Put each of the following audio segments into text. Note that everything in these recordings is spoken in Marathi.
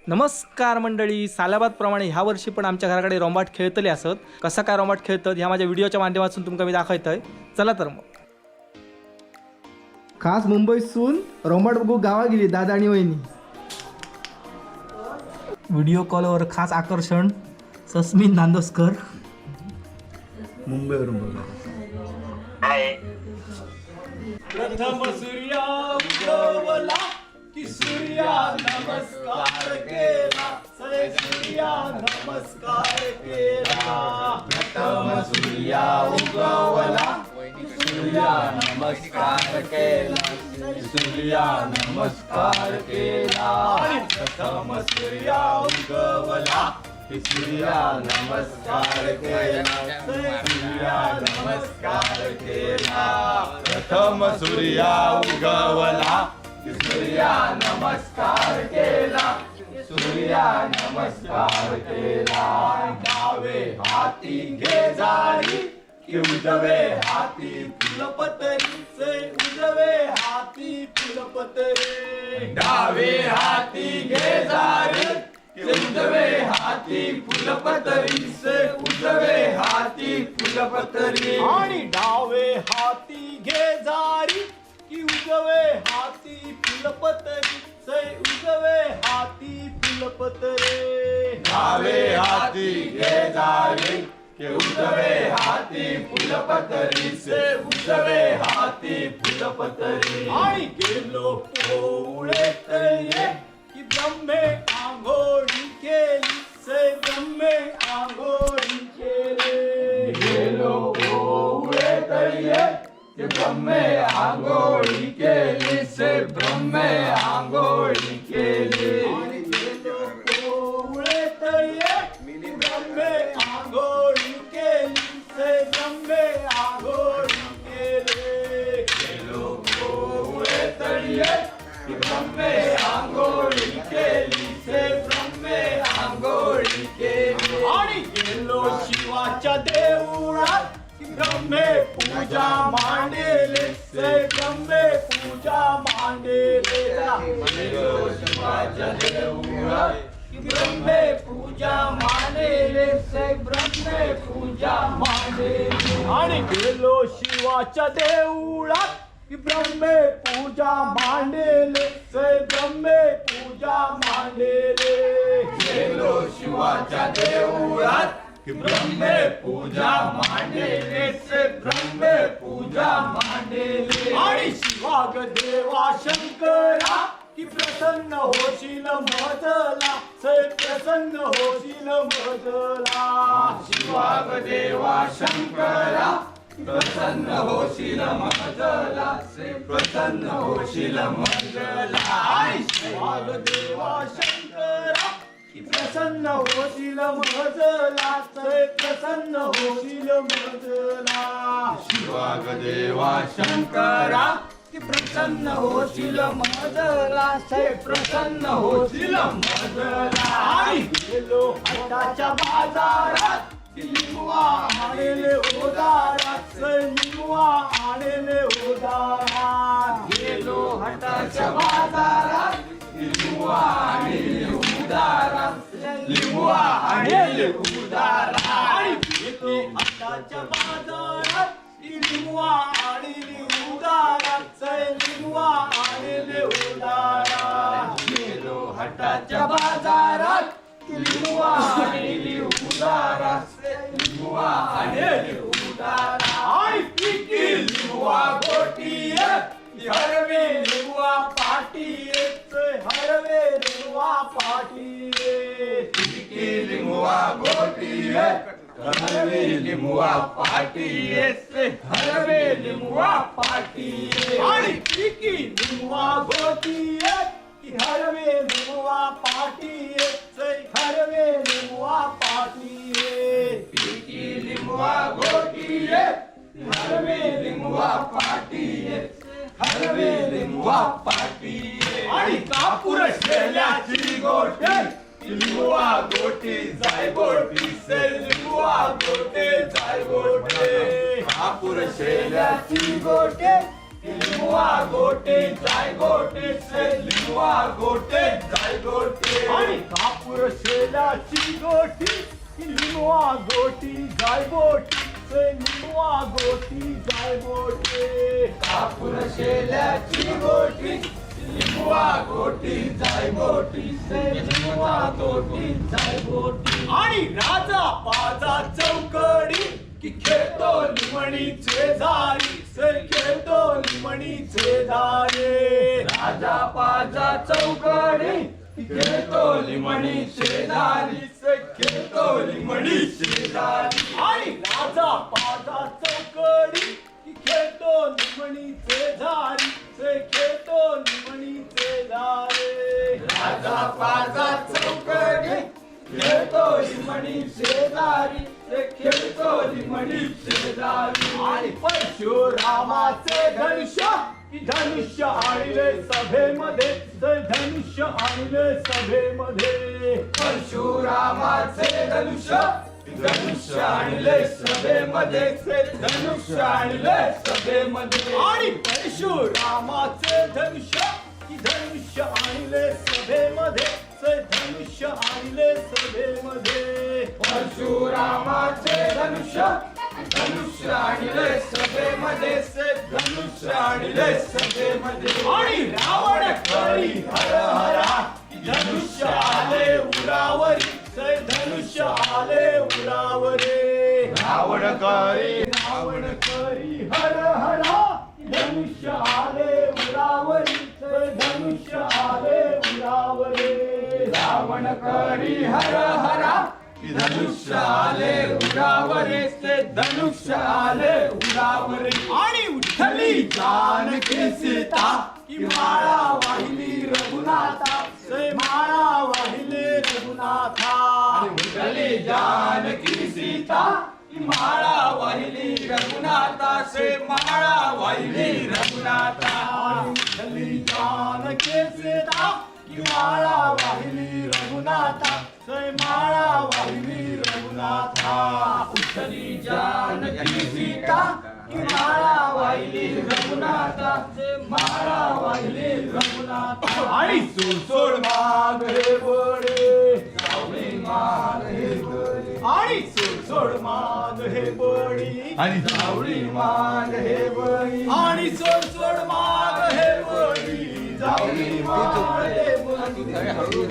नमस्कार मंडळी, सालाबादप्रमाणे ह्या वर्षी पण आमच्या घराकडे रोंबाट खेळतले असत. कसा काय रोंबाट खेळतात ह्या माझ्या व्हिडिओच्या माध्यमातून तुमका मी दाखवतोय. चला तर मग. खास मुंबईसून रोंबाट बघू गावा गेली दादा आणि वहिनी. व्हिडिओ कॉलवर खास आकर्षण सस्मिन नांदोसकर मुंबईवरून बघा. प्रथम सूर्या उगवला की सूर्या नमस्कार केला, सरे सूर्या नमस्कार केला. प्रथम सूर्या उगवला की सूर्या नमस्कार केला, सूर्या नमस्कार केला. प्रथम सूर्या उगवला की सूर्या नमस्कार केला, सूर्या नमस्कार केला. प्रथम सूर्या उगवला की सूर्या नमस्कार केला, सूर्या नमस्कार केला. डावे हाती घे जारी की उजवे हाती फुलपतरीचे, उजवे हाती फुलपतरी. डावे हाती घे जारी उजवे हाती फुलपतरीचे, उजवे हाती फुलपतरी. आणि डावे हाती घे जारी की उजवे हाती फुलपतरीचे, उजवे हाती फुलपतरी. डावे हाती घे जारी की उजवे हाती फुलपतरीचे, उजवे हाती फुलपतरी. आणि गेलो पोवळे तळे की ब्रह्मे आंघोळी केली, से ब्रह्मे आंघोळी केली. गेलो पोवळे तळे की ब्रह्मे आंघोळी केली, से ब्रह्मे आंघोळी केली. आणि गेलो पोवळे तळे की ब्रह्मे आंघोळी केली, से ब्रह्मे आंघोळी केली. गेलो पोवळे तळे की ब्रह्मे आंघोळी केली, से ब्रह्मे आंघोळी केली. आणि गेलो शिवाच्या देऊळात की ब्रह्मे पूजा मांडले, से ब्रह्मे पूजा मांडले. गेलो शिवाच्या देऊळात की ब्रह्मे पूजा मांडले, से ब्रह्मे पूजा मांडले. आणि गेलो शिवाच्या देऊळात की ब्रह्मे पूजा मांडले, से ब्रह्मे पूजा मांडले. गेलो शिवाच्या देऊळात की ब्रह्मे पूजा मांडले, से ब्रह्मे पूजा मांडले. आणि शिवाग देवा शंकरा की प्रसन्न होशील मजला, से प्रसन्न होशील मजला. शिवाग देवा शंकरा प्रसन्न होशील मजला, से प्रसन्न होशील मजला. शिवाग देवा शंकरा की प्रसन्न होशील मजला, से प्रसन्न होशील मजला. शिवाग देवा शंकरा की प्रसन्न होशील मजला, से प्रसन्न होशील मजला. आणि गेलो हाटाच्या बाजारात लिंबवा आणले उदारात, से लिंबवा आणले उदारात. गेलो हाटाच्या बाजारात लिंबवा आणले उदारात, लिंबवा आणले उदारात. आणि गेलो हाटाच्या बाजारात लिंबवा आणले उदारात, से लिंबवा आणले उदारात. गेलो हाटाच्या बाजारात लिंबवा आणले उदारात, से लिंबवा आणले उदारात. आणि पिकी लिंबवा गोटीये हरवे लिंबवा पाटीये, से हरवे लिंबवा पाटीये. पिकी लिंबवा गोटीये हरवे लिंबवा पाटीये, से हरवे लिंबवा पाटीये. आणि पिकी लिंबवा गोटीये हरवे लिंबवा पाटीये, से हरवे लिंबवा पाटीये. पिकी लिंबवा गोटीये हरवे लिंबवा पाटीये, हरवे लिंबवा पाटीये. आणि कापूर शेल्याची गोटी लिंबवा गोटी जाय गोटी, से लिंबवा गोटे जाय गोटे. कापूर शेल्याची गोटे लिंबवा गोटे जाय गोटे, से लिंबवा गोटे जाय गोटे. आणि शेल्याची गोटी लिंबवा गोटी जाय बोटी लिंबवा गोटी जाय बोटे कापूर शेल्याची गोटी लिंबवा गोटी जाय बोटी लिंबवा गोटी जाय बोटी आणि राजा पाजा चौकडी की खेळतो लिमणीचे झारी से खेळतो लिमणीचे झारे राजा पाजा चौकडी की खेळतो लिमणीचे झारी से खेळतो लिमणीचे झारी आणि राजा पाजा चौकडी की खेळतो लिमणीचे झारी से खेळतो लिमणीचे झारे राजा पाजा चौकडी खेळतो लिमणीचे झारी खेळतो लिमणीचे झारी आणि परशुरामाचे धनुष्य की धनुष्य आणले सभेमध्ये धनुष्य आणले सभेमध्ये परशुरामाचे धनुष्य धनुष्य आणले सभेमध्ये धनुष्य आणले सभेमध्ये आणि परशुरामाचे धनुष्य की धनुष्य आणले सभेमध्ये धनुष्य आणले सभेमध्ये परशुरामाचे धनुष्य धनुष्य आणले सभेमध्ये धनुष्य आणले सभेमध्ये आणि रावण करी हर हरा धनुष्य आले उरावरी धनुष्य आले उरावरे रावण करी हर हरा धनुष्य आले उरावरी धनुष्य आले उरावरे रावण करी हर हरा धनुष्य आले उरावरे धनुष्य आले उरावरे आणि उठली जानकी सीता की माळा वाहिली रघुनाथा से माळा वाहिली रघुनाथा उठली जानकी सीता की माळा वाहिली रघुनाथा से माळा वाहिली रघुनाथा उठली जानकी सीता की माळा वाहिली रघुनाथा से माळा वाहिली रघुनाथा उठली जानकी सीता की माळा वाहिली रघुनाथा से माळा वाहिली रघुनाथा आणि सोड माग हे बडे जावळी माग हे बडी आणि सोड माग हे बडी आणि जावळी माग हे बडी आणि सोड माग हे बडी जावळी माग हे बडी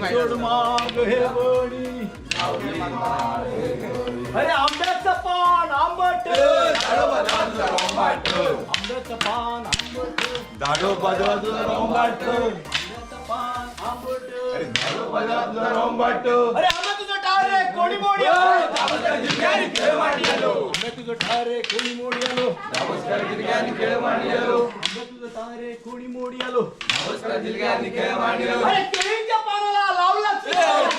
सोड माग हे बडी जावळी माग हे बडी अरे आंब्याचं पान आंबट आंब्याचं पान आंबट झाडो बाजूला रोंबाट आंब्याचं पान आंबट झाडो बाजूला रोंबाट अरे आंबा तुझं टारे कोणी मोडी आलो जिल्ह्याने खेळ मांडी आलो आंबा तुझं टारे कोणी मोडी आलो नमस्कार जिल्ह्याने खेळ मांडी आलो आंबा तुझं टारे कोणी मोडी आलो नमस्कार जिल्ह्याने खेळ मांडी आलो अरे केळीच्या पानाला लावला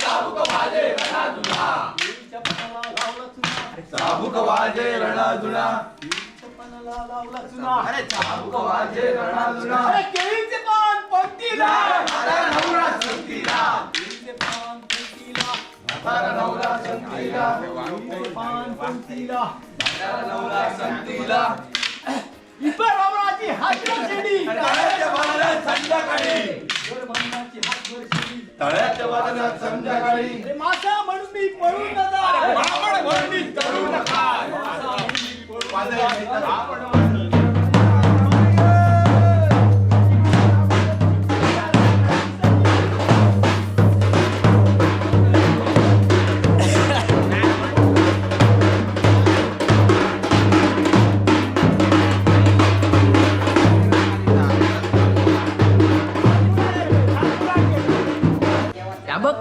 चाबूक वाजे रणा जुना केळीच्या पानाला लावला चुना चाबूक वाजे रणा जुना केळीच्या पानाला लावला चुना अरे चाबूक वाजे रणा जुना अरे केळीचे पान पंक्तीला म्हातारा नवरा संगतीला केळीचे पान पंक्तीला म्हातारा नवरा संगतीला केळीचे पान पंक्तीला म्हातारा नवरा संगतीला इतर बाबराची हातवर शिडी तळ्याच्या बाजूला संध्याकाळी इतर बाबराची हातवर शिडी तळ्याच्या बाजूला संध्याकाळी रे मासा म्हणून मी पळू नका रे बावळ म्हणून मी तळू नका मासा म्हणून मी पळू नका बावळ म्हणून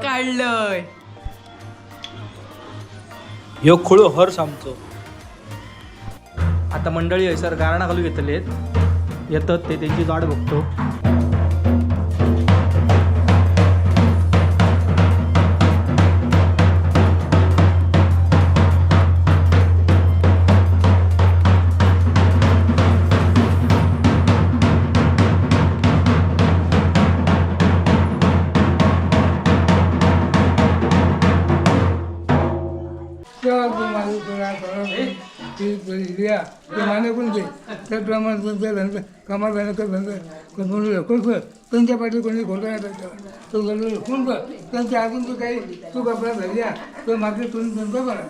काढलंय ह्यो खुळो हर्ष आमचो आता मंडळी हयसर गारणा घालू घेतलेत येतात ते त्यांची वाट बघतो ते लिहा ते मान्य करून दे त्याप्रमाणे त्यांचा धंदा कामात धंदा कसं त्यांच्या पाठी कोणी खोटा नाही टाकला तो गडबड कोण कर त्यांच्या अजून तो काही चूक आपल्याला झाली आहे तो मागे तुम्ही त्यांचा करा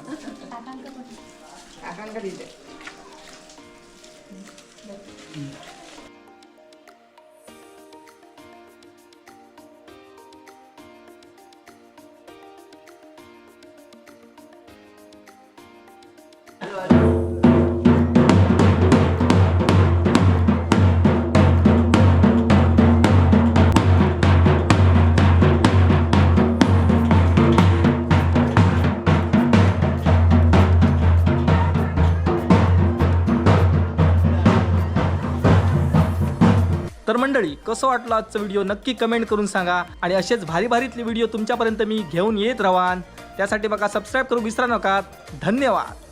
तर मंडळी कसं वाटलं आजचं व्हिडिओ नक्की कमेंट करून सांगा आणि असेच भारी भारीतले व्हिडिओ तुमच्यापर्यंत मी घेऊन येत राहान त्यासाठी बघा सबस्क्राईब करू विसरा नका धन्यवाद.